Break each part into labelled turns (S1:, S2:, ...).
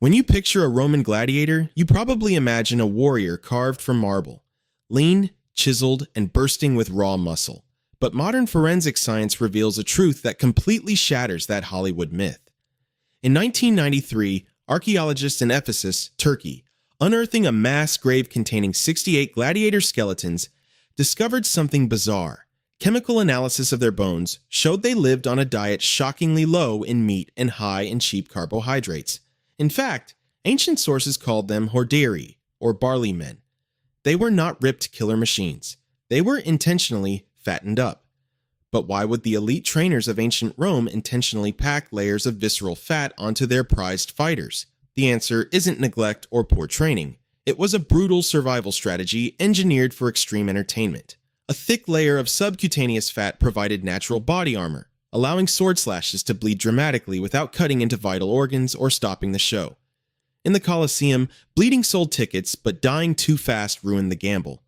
S1: When you picture a Roman gladiator, you probably imagine a warrior carved from marble, lean, chiseled, and bursting with raw muscle. But modern forensic science reveals a truth that completely shatters that Hollywood myth. In 1993, archaeologists in Ephesus, Turkey, unearthing a mass grave containing 68 gladiator skeletons, discovered something bizarre. Chemical analysis of their bones showed they lived on a diet shockingly low in meat and high in cheap carbohydrates. In fact, ancient sources called them hordeari, or barley men. They were not ripped killer machines. They were intentionally fattened up. But why would the elite trainers of ancient Rome intentionally pack layers of visceral fat onto their prized fighters? The answer isn't neglect or poor training. It was a brutal survival strategy engineered for extreme entertainment. A thick layer of subcutaneous fat provided natural body armor, allowing sword slashes to bleed dramatically without cutting into vital organs or stopping the show. In the Colosseum, bleeding sold tickets, but dying too fast ruined the gamble.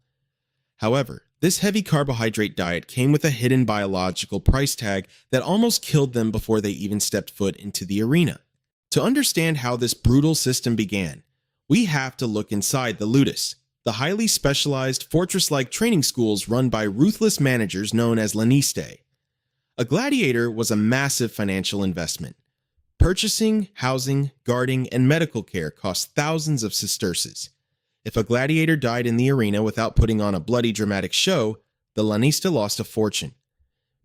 S1: However, this heavy carbohydrate diet came with a hidden biological price tag that almost killed them before they even stepped foot into the arena. To understand how this brutal system began, we have to look inside the ludus, the highly specialized fortress-like training schools run by ruthless managers known as lanistae. A gladiator was a massive financial investment. Purchasing, housing, guarding, and medical care cost thousands of sesterces. If a gladiator died in the arena without putting on a bloody dramatic show, the lanista lost a fortune.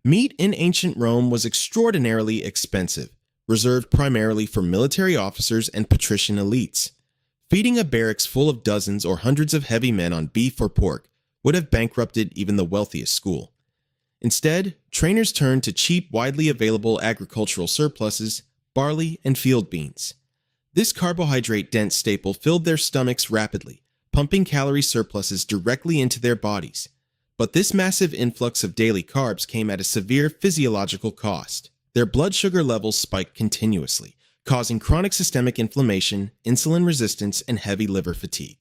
S1: Meat in ancient Rome was extraordinarily expensive, reserved primarily for military officers and patrician elites. Feeding a barracks full of dozens or hundreds of heavy men on beef or pork would have bankrupted even the wealthiest school. Instead, trainers turned to cheap, widely available agricultural surpluses, barley, and field beans. This carbohydrate-dense staple filled their stomachs rapidly, pumping calorie surpluses directly into their bodies. But this massive influx of daily carbs came at a severe physiological cost. Their blood sugar levels spiked continuously, causing chronic systemic inflammation, insulin resistance, and heavy liver fatigue.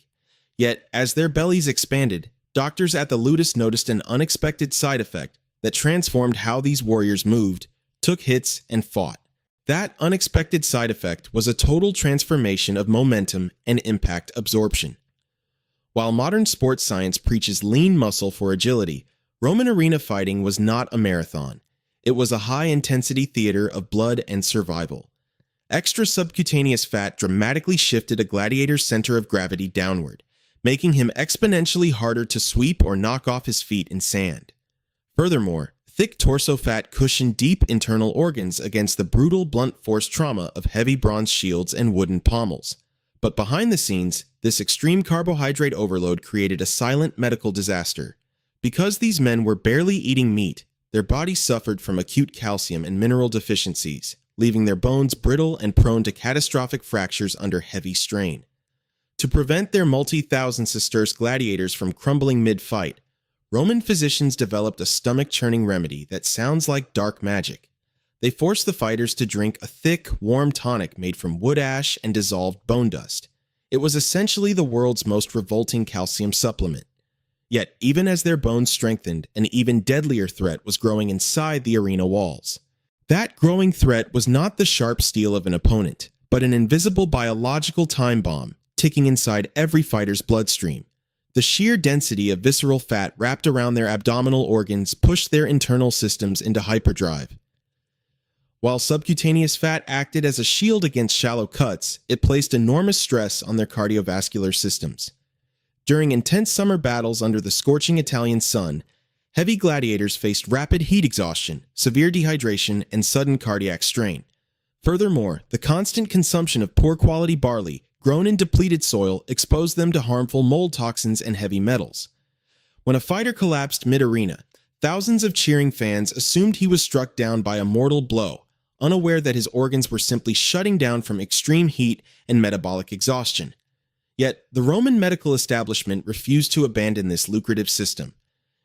S1: Yet, as their bellies expanded, doctors at the ludus noticed an unexpected side effect that transformed how these warriors moved, took hits, and fought. That unexpected side effect was a total transformation of momentum and impact absorption. While modern sports science preaches lean muscle for agility, Roman arena fighting was not a marathon. It was a high-intensity theater of blood and survival. Extra subcutaneous fat dramatically shifted a gladiator's center of gravity downward, making him exponentially harder to sweep or knock off his feet in sand. Furthermore, thick torso fat cushioned deep internal organs against the brutal blunt force trauma of heavy bronze shields and wooden pommels. But behind the scenes, this extreme carbohydrate overload created a silent medical disaster. Because these men were barely eating meat, their bodies suffered from acute calcium and mineral deficiencies, leaving their bones brittle and prone to catastrophic fractures under heavy strain. To prevent their multi-thousand sesterce gladiators from crumbling mid-fight, Roman physicians developed a stomach-churning remedy that sounds like dark magic. They forced the fighters to drink a thick, warm tonic made from wood ash and dissolved bone dust. It was essentially the world's most revolting calcium supplement. Yet, even as their bones strengthened, an even deadlier threat was growing inside the arena walls. That growing threat was not the sharp steel of an opponent, but an invisible biological time bomb ticking inside every fighter's bloodstream. The sheer density of visceral fat wrapped around their abdominal organs pushed their internal systems into hyperdrive. While subcutaneous fat acted as a shield against shallow cuts, it placed enormous stress on their cardiovascular systems. During intense summer battles under the scorching Italian sun, heavy gladiators faced rapid heat exhaustion, severe dehydration, and sudden cardiac strain. Furthermore, the constant consumption of poor-quality barley, grown in depleted soil, exposed them to harmful mold toxins and heavy metals. When a fighter collapsed mid-arena, thousands of cheering fans assumed he was struck down by a mortal blow, unaware that his organs were simply shutting down from extreme heat and metabolic exhaustion. Yet, the Roman medical establishment refused to abandon this lucrative system.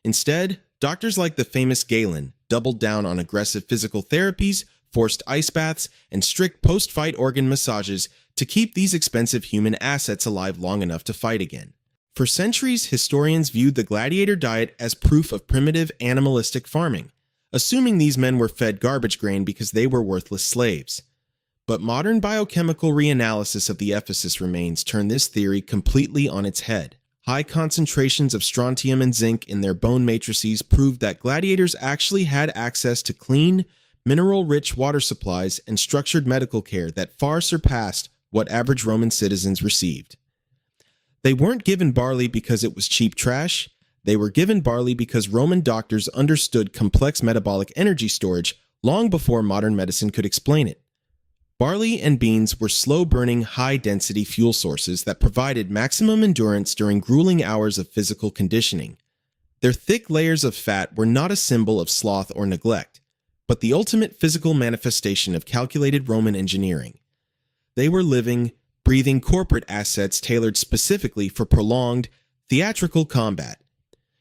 S1: Instead, doctors like the famous Galen doubled down on aggressive physical therapies, forced ice baths, and strict post-fight organ massages to keep these expensive human assets alive long enough to fight again. For centuries, historians viewed the gladiator diet as proof of primitive animalistic farming, assuming these men were fed garbage grain because they were worthless slaves. But modern biochemical reanalysis of the Ephesus remains turn this theory completely on its head. High concentrations of strontium and zinc in their bone matrices proved that gladiators actually had access to clean, mineral-rich water supplies and structured medical care that far surpassed what average Roman citizens received. They weren't given barley because it was cheap trash. They were given barley because Roman doctors understood complex metabolic energy storage long before modern medicine could explain it. Barley and beans were slow-burning, high-density fuel sources that provided maximum endurance during grueling hours of physical conditioning. Their thick layers of fat were not a symbol of sloth or neglect, but the ultimate physical manifestation of calculated Roman engineering. They were living, breathing corporate assets tailored specifically for prolonged, theatrical combat.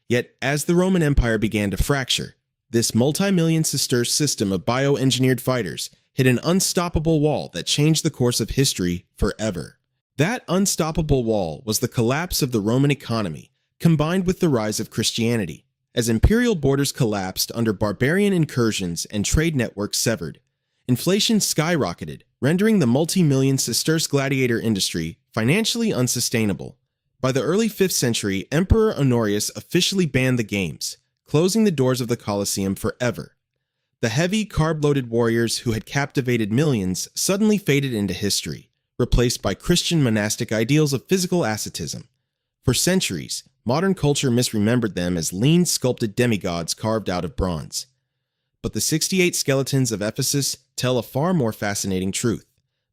S1: Yet, as the Roman Empire began to fracture, this multi-million sesterce system of bioengineered fighters hit an unstoppable wall that changed the course of history forever. That unstoppable wall was the collapse of the Roman economy, combined with the rise of Christianity. As imperial borders collapsed under barbarian incursions and trade networks severed, inflation skyrocketed, rendering the multi-million sesterce gladiator industry financially unsustainable. By the early 5th century, Emperor Honorius officially banned the games, closing the doors of the Colosseum forever. The heavy, carb-loaded warriors who had captivated millions suddenly faded into history, replaced by Christian monastic ideals of physical asceticism. For centuries, modern culture misremembered them as lean, sculpted demigods carved out of bronze. But the 68 skeletons of Ephesus tell a far more fascinating truth.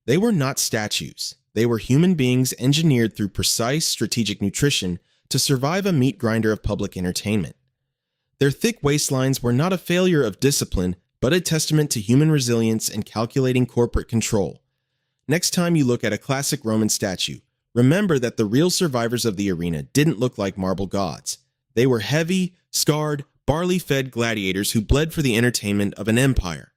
S1: They were not statues. They were human beings engineered through precise, strategic nutrition to survive a meat grinder of public entertainment. Their thick waistlines were not a failure of discipline, but a testament to human resilience and calculating corporate control. Next time you look at a classic Roman statue, remember that the real survivors of the arena didn't look like marble gods. They were heavy, scarred, barley-fed gladiators who bled for the entertainment of an empire.